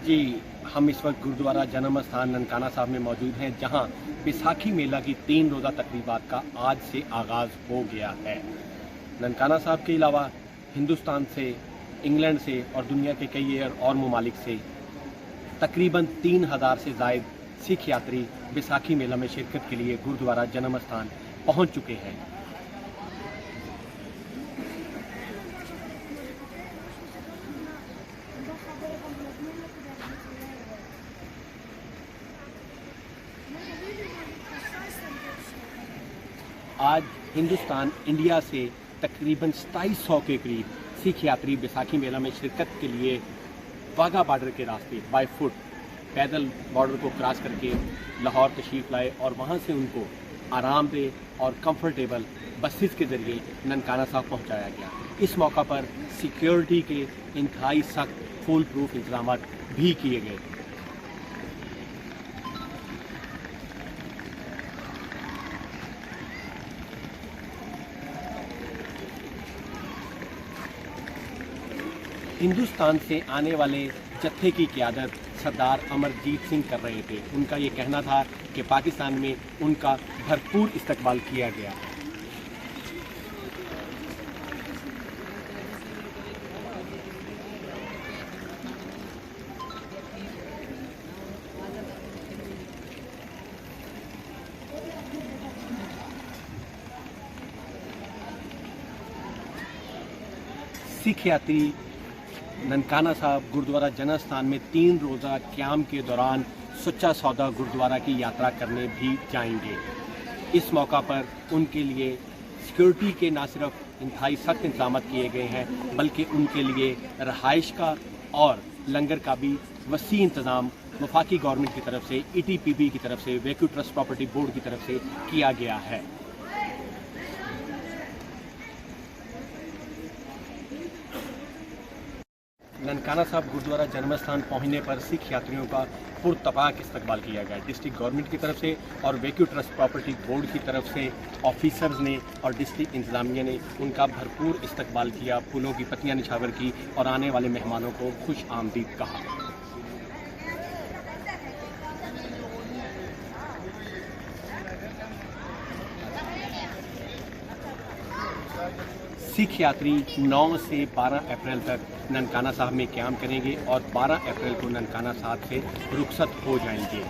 जी, हम इस वक्त गुरुद्वारा जन्म स्थान ननकाना साहब में मौजूद हैं, जहां बैसाखी मेला की 3 रोज़ा तकरीबात का आज से आगाज़ हो गया है। ननकाना साहब के अलावा हिंदुस्तान से, इंग्लैंड से और दुनिया के कई और ममालिक से तकरीबन 3000 से ज़ायद सिख यात्री बैसाखी मेला में शिरकत के लिए गुरुद्वारा जन्म स्थान पहुँच चुके हैं। आज हिंदुस्तान, इंडिया से तकरीबन 2700 के करीब सिख यात्री बैसाखी मेला में शिरकत के लिए वाघा बॉर्डर के रास्ते बाय फुट पैदल बॉर्डर को क्रॉस करके लाहौर तशरीफ़ लाए और वहां से उनको आरामदेह और कंफर्टेबल बसेस के ज़रिए ननकाना साहब पहुंचाया गया। इस मौका पर सिक्योरिटी के इंतहाई सख्त फुल प्रूफ इंतजाम भी किए गए। हिंदुस्तान से आने वाले जत्थे की क़यादत सरदार अमरजीत सिंह कर रहे थे। उनका ये कहना था कि पाकिस्तान में उनका भरपूर इस्तकबाल किया गया। सिख यात्री ननकाना साहब गुरुद्वारा जन्म स्थान में 3 रोज़ा क़याम के दौरान सच्चा सौदा गुरुद्वारा की यात्रा करने भी जाएंगे। इस मौका पर उनके लिए सिक्योरिटी के न सिर्फ इंतहाई सख्त इंतजाम किए गए हैं, बल्कि उनके लिए रहाइश का और लंगर का भी वसी इंतज़ाम वफाकी गवर्नमेंट की तरफ से, ETPB की तरफ से, वैक्यू ट्रस्ट प्रॉपर्टी बोर्ड की तरफ से किया गया है। ननकाना साहब गुरुद्वारा जन्म स्थान पहुँचने पर सिख यात्रियों का पुरतपाक इस्तकबाल किया गया। डिस्ट्रिक्ट गवर्नमेंट की तरफ से और वैक्यू ट्रस्ट प्रॉपर्टी बोर्ड की तरफ से ऑफिसर्स ने और डिस्ट्रिक्ट इंतज़ामिया ने उनका भरपूर इस्तकबाल किया, फूलों की पत्तियां निछावर की और आने वाले मेहमानों को खुश आमदीद कहा। सिख यात्री 9 से 12 अप्रैल तक ननकाना साहब में क़याम करेंगे और 12 अप्रैल को ननकाना साहब से रुखसत हो जाएंगे।